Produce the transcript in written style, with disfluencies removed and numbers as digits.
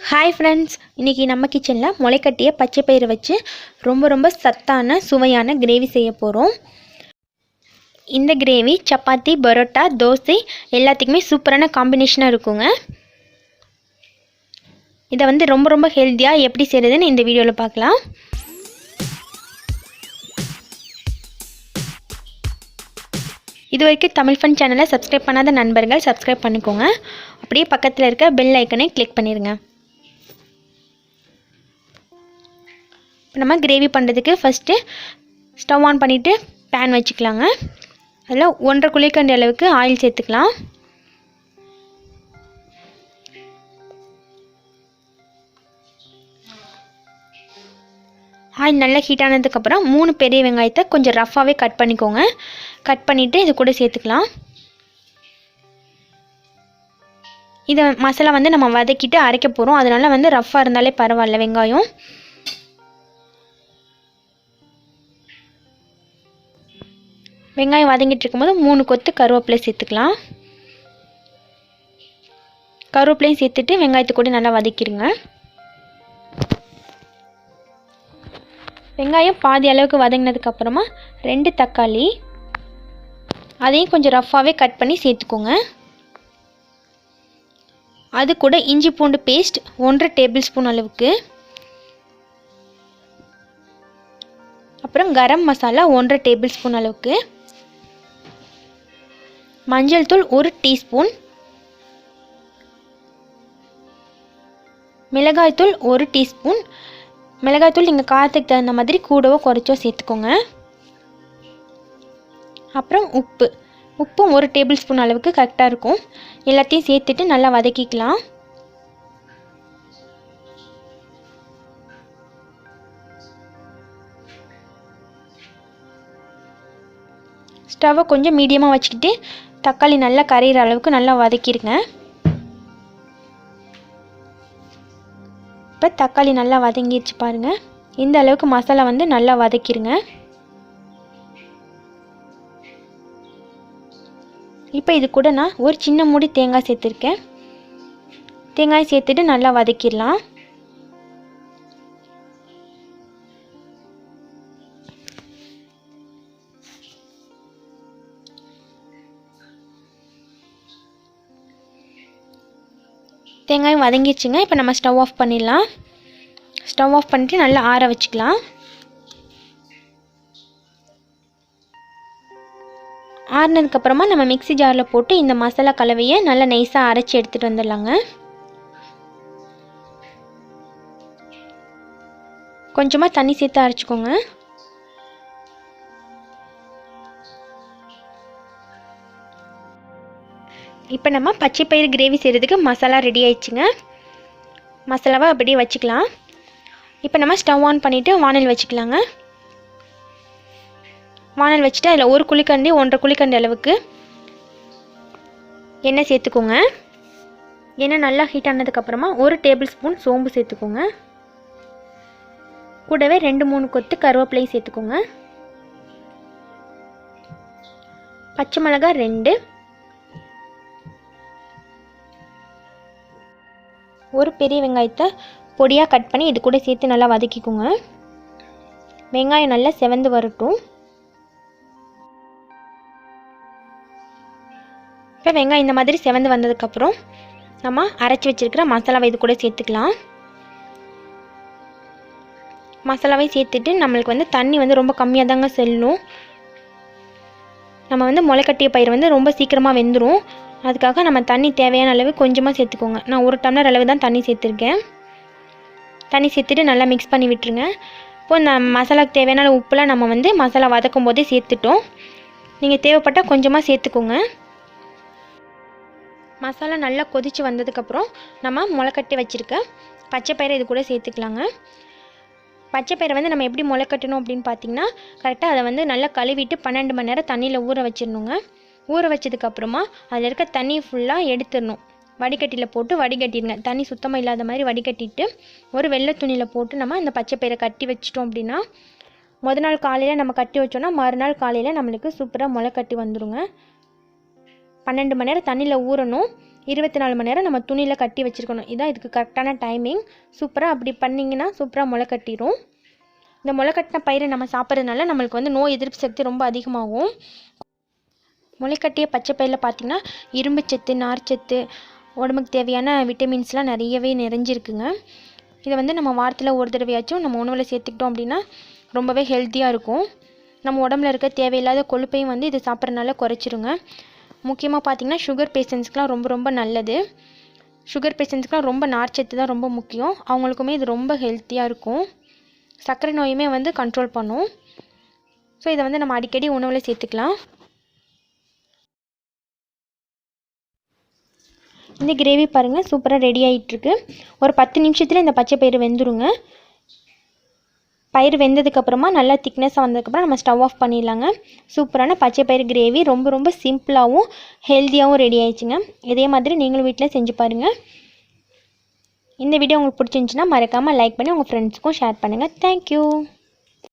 Hi friends, இன்றைக்கி நம்ம கிச்சனில் முளைக்கட்டிய பச்சை பயிரை வச்சு ரொம்ப சத்தான சுவையான கிரேவி செய்ய போகிறோம். இந்த கிரேவி சப்பாத்தி, பரோட்டா, தோசை எல்லாத்துக்குமே சூப்பரான காம்பினேஷனாக இருக்குங்க. இதை வந்து ரொம்ப ஹெல்த்தியாக எப்படி செய்கிறதுன்னு இந்த வீடியோவில் பார்க்கலாம். இது வரைக்கும் தமிழ் ஃபன் சேனலை சப்ஸ்கிரைப் பண்ணாத நண்பர்கள் சப்ஸ்கிரைப் பண்ணிக்கோங்க. அப்படியே பக்கத்தில் இருக்க பெல் ஐக்கனை கிளிக் பண்ணிடுங்க. இப்போ நம்ம கிரேவி பண்ணுறதுக்கு ஃபஸ்ட்டு ஸ்டவ் ஆன் பண்ணிவிட்டு பேன் வச்சுக்கலாங்க. அதில் 1.5 குழிக்கரண்டி அளவுக்கு ஆயில் சேர்த்துக்கலாம். ஆயில் நல்லா ஹீட் ஆனதுக்கப்புறம் 3 பெரிய வெங்காயத்தை கொஞ்சம் ரஃப்பாகவே கட் பண்ணிக்கோங்க. கட் பண்ணிவிட்டு இது கூட சேர்த்துக்கலாம். இதை மசாலா வந்து நம்ம வதக்கிட்டு அரைக்க போகிறோம். அதனால் வந்து ரஃப்பாக இருந்தாலே பரவாயில்ல. வெங்காயம் வதங்கிட்டு இருக்கும்போது 3 கொத்து கருவேப்பிலை சேர்த்துக்கலாம். கருவேப்பிலையும் சேர்த்துட்டு வெங்காயத்தை கூட நல்லா வதக்கிடுங்க. வெங்காயம் பாதி அளவுக்கு வதங்கினதுக்கப்புறமா 2 தக்காளி, அதையும் கொஞ்சம் ரஃப்பாகவே கட் பண்ணி சேர்த்துக்கோங்க. அது கூட இஞ்சி பூண்டு பேஸ்ட் 1 டேபிள் ஸ்பூன் அளவுக்கு, அப்புறம் கரம் மசாலா 1 டேபிள் ஸ்பூன் அளவுக்கு, மஞ்சள் தூள் 1 டீஸ்பூன், மிளகாய்த்தூள் 1 டீஸ்பூன். மிளகாய்த்தூள் நீங்கள் காரத்துக்கு தகுந்த மாதிரி கூடவோ குறைச்சோ சேர்த்துக்கோங்க. அப்புறம் உப்பும் 1 டேபிள் ஸ்பூன் அளவுக்கு கரெக்டாக இருக்கும். எல்லாத்தையும் சேர்த்துட்டு நல்லா வதக்கிக்கலாம். ஸ்டவ்வை கொஞ்சம் மீடியமாக வச்சுக்கிட்டு தக்காளி நல்லா கரையிற அளவுக்கு நல்லா வதக்கிடுங்க. இப்போ தக்காளி நல்லா வதங்கிடுச்சு பாருங்கள். இந்த அளவுக்கு மசாலா வந்து நல்லா வதக்கிடுங்க. இப்போ இது கூட நான் ஒரு சின்ன மூடி தேங்காய் சேர்த்துருக்கேன். தேங்காய் சேர்த்துட்டு நல்லா வதக்கிடலாம். தேங்காயும் வதங்கிடுச்சுங்க. இப்போ நம்ம ஸ்டவ் ஆஃப் பண்ணிடலாம். ஸ்டவ் ஆஃப் பண்ணிட்டு நல்லா ஆற வச்சுக்கலாம். ஆறினதுக்கப்புறமா நம்ம மிக்ஸி ஜாரில் போட்டு இந்த மசாலா கலவையை நல்லா நைஸாக அரைச்சி எடுத்துகிட்டு வந்துடலாங்க. கொஞ்சமாக தண்ணி சேர்த்து அரைச்சிக்கோங்க. இப்போ நம்ம பச்சை பயிறு கிரேவி செய்கிறதுக்கு மசாலா ரெடி ஆயிடுச்சுங்க. மசாலாவை அப்படியே வச்சுக்கலாம். இப்போ நம்ம ஸ்டவ் ஆன் பண்ணிவிட்டு வானல் வச்சுக்கலாங்க. வானல் வச்சுட்டு அதில் 1 குழிக்கரண்டி 1.5 குழிக்கரண்டி அளவுக்கு எண்ணெய் சேர்த்துக்கோங்க. எண்ணெய் நல்லா ஹீட் ஆனதுக்கப்புறமா 1 டேபிள் ஸ்பூன் சோம்பு சேர்த்துக்கோங்க. கூடவே 2-3 கொத்து கருவேப்பிலை சேர்த்துக்கோங்க. பச்சை மிளகாய் 2, ஒரு பெரிய வெங்காயத்தை பொடியாக கட் பண்ணி இது கூட சேர்த்து நல்லா வதக்கிக்கோங்க. வெங்காயம் நல்லா செவந்து வரட்டும். இப்போ வெங்காயம் இந்த மாதிரி செவந்து வந்ததுக்கப்புறம் நம்ம அரைச்சி வச்சுருக்கிற மசாலாவை இது கூட சேர்த்துக்கலாம். மசாலாவை சேர்த்துட்டு நம்மளுக்கு வந்து தண்ணி வந்து ரொம்ப கம்மியாக தாங்க செல்லும். நம்ம வந்து முளைக்கட்டிய பயிர் வந்து ரொம்ப சீக்கிரமாக வெந்துடும். அதுக்காக நம்ம தண்ணி தேவையான அளவு கொஞ்சமாக சேர்த்துக்கோங்க. நான் 1 டம்ளர் அளவு தான் தண்ணி சேர்த்துருக்கேன். தண்ணி சேர்த்துட்டு நல்லா மிக்ஸ் பண்ணி விட்டுருங்க. இப்போது இந்த மசாலாவுக்கு தேவையான அளவு உப்புலாம் நம்ம வந்து மசாலா வதக்கும் போதே சேர்த்துட்டோம். நீங்கள் தேவைப்பட்டால் கொஞ்சமாக சேர்த்துக்கோங்க. மசாலா நல்லா கொதித்து வந்ததுக்கப்புறம் நம்ம முளைக்கட்டி வச்சுருக்க பச்சை பயிரை இது கூட சேர்த்துக்கலாங்க. பச்சை பயிரை வந்து நம்ம எப்படி முளைக்கட்டணும் அப்படின்னு பார்த்தீங்கன்னா, கரெக்டாக அதை வந்து நல்லா கழுவிட்டு 12 மணி நேரம் தண்ணியில் ஊற வச்சிடணுங்க. ஊற வச்சதுக்கப்புறமா அதில் இருக்க தண்ணி ஃபுல்லாக எடுத்துடணும். வடிகட்டியில் போட்டு வடிகட்டிடுங்க. தண்ணி சுத்தமாக இல்லாத மாதிரி வடிகட்டிட்டு ஒரு வெள்ளை துணியில் போட்டு நம்ம இந்த பச்சை பயிரை கட்டி வச்சிட்டோம் அப்படின்னா, மொதல் நாள் காலையில் நம்ம கட்டி வச்சோன்னா மறுநாள் காலையில் நம்மளுக்கு சூப்பராக முளைக்கட்டி வந்துடுங்க. 12 மணி நேரம் தண்ணியில் ஊறணும். 24 மணி நேரம் நம்ம துணியில் கட்டி வச்சுருக்கணும். இதுதான் இதுக்கு கரெக்டான டைமிங். சூப்பராக அப்படி பண்ணிங்கன்னா சூப்பராக முளை கட்டிடும். இந்த முளை கட்டின பயிரை நம்ம சாப்பிட்றதுனால நம்மளுக்கு வந்து நோய் எதிர்ப்பு சக்தி ரொம்ப அதிகமாகும். முளைக்கட்டிய பச்சை பயிரில் பார்த்திங்கன்னா இரும்புச்சத்து, நார்ச்சத்து, உடம்புக்கு தேவையான விட்டமின்ஸ்லாம் நிறையவே நிறைஞ்சிருக்குங்க. இதை வந்து நம்ம வாரத்தில் ஒரு தடவையாச்சும் நம்ம உணவில் சேர்த்துக்கிட்டோம் அப்படின்னா ரொம்பவே ஹெல்த்தியாக இருக்கும். நம்ம உடம்புல இருக்க தேவையில்லாத கொழுப்பையும் வந்து இது சாப்பிட்றதுனால குறைச்சிருங்க. முக்கியமாக பார்த்திங்கன்னா சுகர் பேஷண்ட்ஸ்க்குலாம் ரொம்ப ரொம்ப நல்லது. சுகர் பேஷண்ட்ஸ்க்குலாம் ரொம்ப நார்ச்சத்து தான் ரொம்ப முக்கியம். அவங்களுக்குமே இது ரொம்ப ஹெல்த்தியாக இருக்கும். சர்க்கரை நோயுமே வந்து கண்ட்ரோல் பண்ணும். ஸோ இதை வந்து நம்ம அடிக்கடி உணவில் சேர்த்துக்கலாம். இந்த கிரேவி பாருங்கள் சூப்பராக ரெடி ஆகிட்டுருக்கு. ஒரு 10 நிமிஷத்தில் இந்த பச்சை பயிறு வெந்துருங்க. பயிர் வெந்ததுக்கப்புறமா நல்லா திக்னஸாக வந்ததுக்கப்புறம் நம்ம ஸ்டவ் ஆஃப் பண்ணிடலாங்க. சூப்பரான பச்சை பயிறு கிரேவி ரொம்ப ரொம்ப சிம்பிளாகவும் ஹெல்த்தியாகவும் ரெடி ஆயிடுச்சுங்க. இதே மாதிரி நீங்களும் வீட்டில் செஞ்சு பாருங்கள். இந்த வீடியோ உங்களுக்கு பிடிச்சிருந்துச்சுன்னா மறக்காமல் லைக் பண்ணி உங்கள் ஃப்ரெண்ட்ஸுக்கும் ஷேர் பண்ணுங்கள். தேங்க்யூ.